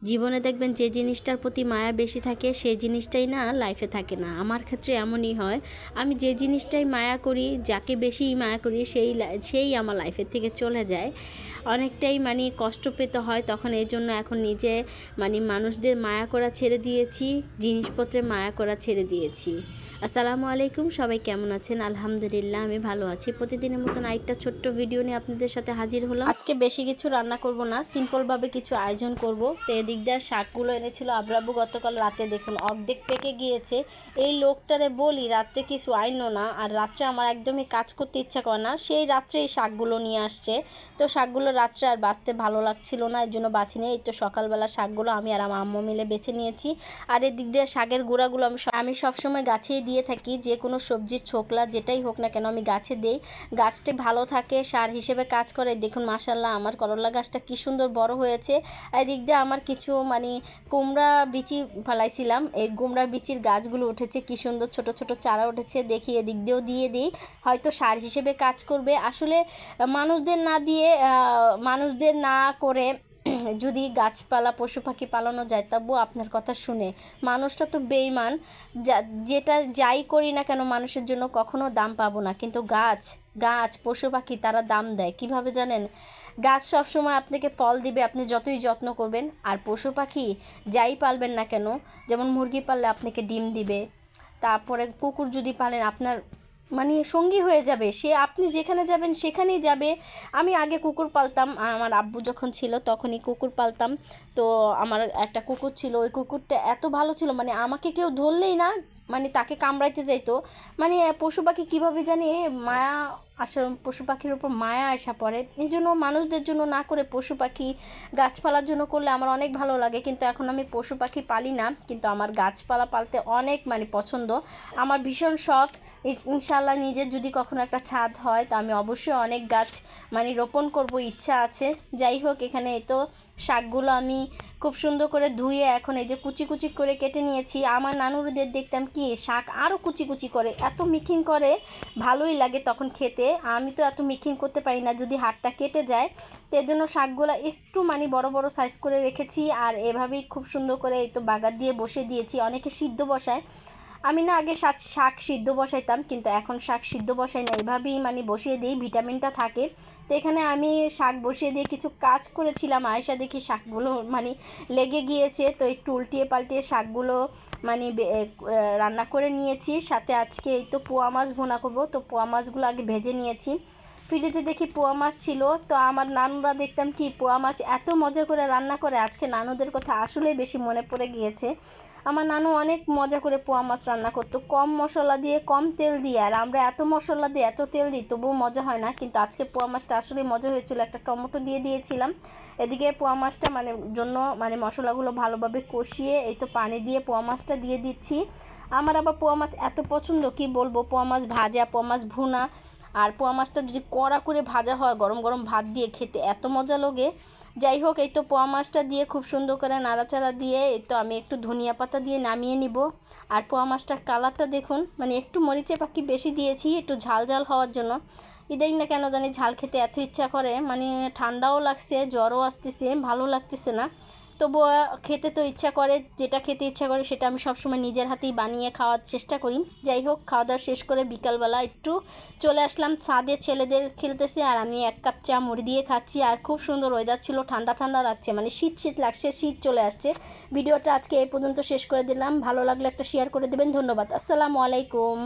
জীবনে দেখবেন যে জিনিসটার প্রতি মায়া বেশি থাকে সেই জিনিসটাই না লাইফে থাকে না। আমার ক্ষেত্রে এমনই হয়, আমি যে জিনিসটাই মায়া করি, যাকে বেশি মায়া করি সেই আমার লাইফের থেকে চলে যায়। অনেকটাই কষ্ট পেতে হয় তখন। এই জন্য এখন নিজে মানুষদের মায়া করা ছেড়ে দিয়েছি, জিনিসপত্রে মায়া করা ছেড়ে দিয়েছি। আসসালামু আলাইকুম, সবাই কেমন আছেন? আলহামদুলিল্লাহ আমি ভালো আছি। প্রতিদিনের মতন আরেকটা ছোট্ট ভিডিও নিয়ে আপনাদের সাথে হাজির হলাম। আজকে বেশি কিছু রান্না করব না, সিম্পলভাবে কিছু আয়োজন করব। তো এদিক দিয়ে শাকগুলো এনেছিল আব্রাবু গতকাল রাতে, দেখুন অর্ধেক পেকে গিয়েছে। এই লোকটারে বলি রাত্রে কিছু আইনো না, আর রাত্রে আমার একদমই কাজ করতে ইচ্ছা করে না, সেই রাত্রে এই শাকগুলো নিয়ে আসছে। তো শাকগুলো রাত্রে আর বাঁচতে ভালো লাগছিল না, এর জন্য বাছি নিয়ে এই তো সকালবেলা শাকগুলো আমি আর আমার আম্মু মিলে বেছে নিয়েছি। আর এদিক দিয়ে শাকের গুঁড়াগুলো আমি সবসময় গাছেই দিয়ে থাকি, যে কোনো সবজির ছোকলা যেটাই হোক না কেন আমি গাছে দিই। গাছটা ভালো থাকে, সার হিসেবে কাজ করে। দেখুন মাশাল্লাহ আমার করলা গাছটা কি সুন্দর বড় হয়েছে। এদিক দিয়ে আমার কিছু কুমড়া বিচি ফেলাইছিলাম, এই কুমড়ার বিচির গাছগুলো উঠেছে, কি সুন্দর ছোট ছোট চারা উঠেছে। দেখি এদিক দিয়েও দিয়ে দিই, হয়তো সার হিসেবে কাজ করবে। আসলে মানুষদের না করে যদি গাছপালা পশু পাখি পালানো যায়, তবুও আপনার কথা শুনে। মানুষটা তো বেইমান, যেটা যাই করি না কেন মানুষের জন্য কখনো দাম পাবো না, কিন্তু গাছ পশু পাখি তারা দাম দেয়। কিভাবে জানেন? গাছ সবসময় আপনাকে ফল দিবে আপনি যতই যত্ন করবেন, আর পশু পাখি যাই পালবেন না কেন, যেমন মুরগি পাললে আপনাকে ডিম দিবে, তারপরে কুকুর যদি পালেন আপনার সঙ্গী হয়ে যাবে, সে আপনি যেখানে যাবেন সেখানেই যাবে। আমি আগে কুকুর পালতাম, আমার আব্বু যখন ছিল তখনই কুকুর পালতাম। তো আমার একটা কুকুর ছিল, ওই কুকুরটা এত ভালো ছিল, আমাকে কেউ ধরলেই না তাকে কামড়াইতে যাইতো। পশু পাখি কীভাবে জানি মায়া আসলে পশু পাখির উপর মায়া আসা পড়ে। এই জন্য মানুষদের জন্য না করে পশু পাখি গাছপালার জন্য করলে আমার অনেক ভালো লাগে। কিন্তু এখন আমি পশু পাখি পালি না, কিন্তু আমার গাছপালা পালতে অনেক পছন্দ, আমার ভীষণ শখ। ইনশাল্লাহ নিজের যদি কখনো একটা ছাদ হয় তো আমি অবশ্যই অনেক গাছ রোপণ করব, ইচ্ছা আছে। যাই হোক, এখানে এই তো শাকগুলো আমি খুব সুন্দর করে ধুয়ে এখন এই যে কুচি কুচি করে কেটে নিয়েছি। আমার নানুরদের দেখতাম কি শাক আরও কুচি কুচি করে, এত মিহিন করে, ভালোই লাগে তখন খেতে। আমি তো এত মিহিন করতে পারি না, যদি হাতটা কেটে যায়। তো এর জন্য শাকগুলো একটু বড় বড় সাইজ করে রেখেছি, আর এভাবেই খুব সুন্দর করে এই তো বাগার দিয়ে বসিয়ে দিয়েছি। অনেকে সিদ্ধ বসায়, আমি না আগে শাক সিদ্ধ বসাইতাম, কিন্তু এখন শাক সিদ্ধ বসাই না, এভাবেই বসিয়ে দিই, ভিটামিনটা থাকে। তো এখানে আমি শাক বসিয়ে দিয়ে কিছু কাজ করেছিলাম, আয়সা দেখি শাকগুলো লেগে গিয়েছে, তো একটু উল্টিয়ে পাল্টিয়ে শাকগুলো রান্না করে নিয়েছি। সাথে আজকে এই তো পোয়া মাছ ভুনা করব, তো পোয়া মাছগুলো আগে ভেজে নিয়েছি। ফ্রিজে দেখি পোয়া মাছ ছিল, তো আমার নানুরা দেখতাম কি পোয়া মাছ এত মজা করে রান্না করে, আজকে নানুদের কথা আসলেই বেশি মনে পড়ে গিয়েছে। আমার নানু অনেক মজা করে পোয়া মাছ রান্না করতো, কম মশলা দিয়ে কম তেল দিয়ে, আর আমরা এত মশলা দিয়ে এত তেল দিই তবুও মজা হয় না। কিন্তু আজকে পোয়া মাছটা আসলেই মজা হয়েছিল। একটা টমেটো দিয়ে দিয়েছিলাম, এদিকে পোয়া মাছটা জন্য মশলাগুলো ভালোভাবে কষিয়ে এই তো পানি দিয়ে পোয়া মাছটা দিয়ে দিচ্ছি। আমার আবার পোয়া মাছ এত পছন্দ কি বলবো, পোয়া মাছ ভাজা, পোয়া মাছ ভুনা, আর পোয়া মাছটা যদি কড়া করে ভাজা হয় গরম গরম ভাত দিয়ে খেতে এত মজা লাগে। যাই হোক, এই তো পোয়া মাছটা দিয়ে খুব সুন্দর করে নাড়াচাড়া দিয়ে এই তো আমি একটু ধনিয়া পাতা দিয়ে নামিয়ে নিব। আর পোয়া মাছটার কালারটা দেখুন, একটু মরিচে পাখি বেশি দিয়েছি একটু ঝাল ঝাল হওয়ার জন্য। ইদানিং না কেন জানি ঝাল খেতে এত ইচ্ছা করে, ঠান্ডাও লাগছে, জ্বরও আসতেছে, ভালো লাগতেছে না, তবুও খেতে তো ইচ্ছা করে। যেটা খেতে ইচ্ছা করে সেটা আমি সবসময় নিজের হাতেই বানিয়ে খাওয়ার চেষ্টা করি। যাই হোক, খাওয়া দাওয়া শেষ করে বিকালবেলা একটু চলে আসলাম ছাদে, ছেলেদের খেলতেছে আর আমি এক কাপ চা মুড়ি দিয়ে খাচ্ছি। আর খুব সুন্দর ওয়েদার ছিল, ঠান্ডা ঠান্ডা লাগছে, শীত শীত লাগছে, শীত চলে আসছে। ভিডিওটা আজকে এই পর্যন্ত শেষ করে দিলাম, ভালো লাগলে একটা শেয়ার করে দেবেন। ধন্যবাদ, আসসালামু আলাইকুম।